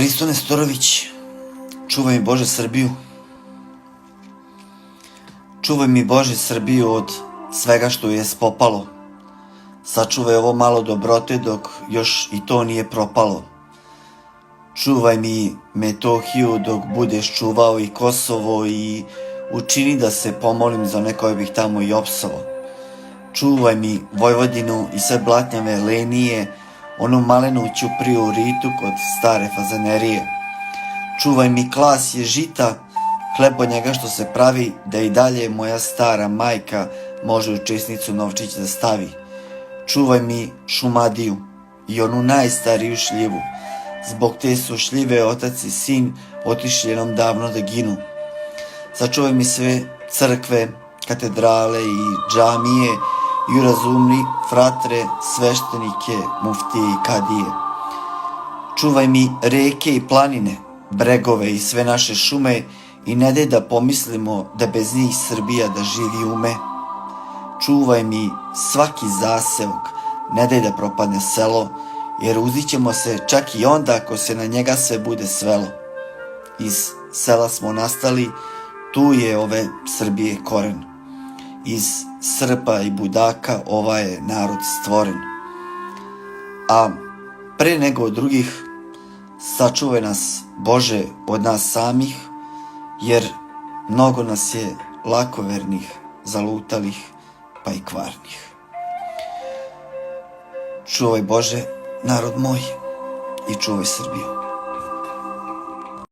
Risto Nestorović, čuvaj mi Bože Srbiju. Čuvaj mi Bože Srbiju od svega što je spopalo. Sačuvaj ovo malo dobrote dok još i to nije propalo. Čuvaj mi Metohiju dok budeš čuvao i Kosovo i učini da se pomolim za one koje bih tamo i opsovao. Čuvaj mi Vojvodinu i sve blatnjave lenije, onu malenu ćupriju ritu kod stare fazanerije. Čuvaj mi klasje žita, hleb od njega što se pravi, da i dalje moja stara majka može u česnicu novčić da stavi. Čuvaj mi Šumadiju i onu najstariju šljivu, zbog te su šljive otac i sin otišli nam davno da ginu. Sačuvaj mi sve crkve, katedrale i džamije i urazumni fratre, sveštenike, muftije i kadije. Čuvaj mi reke i planine, bregove i sve naše šume i ne daj da pomislimo da bez njih Srbija da živi ume. Čuvaj mi svaki zaseok, ne daj da propadne selo, jer uzićemo se čak i onda ako se na njega sve bude svelo. Iz sela smo nastali, tu je ove Srbije koren. Iz Srpa i Budaka ovaj je narod stvoren. A pre nego od drugih, sačuvaj nas Bože od nas samih, jer mnogo nas je lakovernih, zalutalih pa i kvarnih. Čuvaj Bože narod moj i čuvaj Srbiju.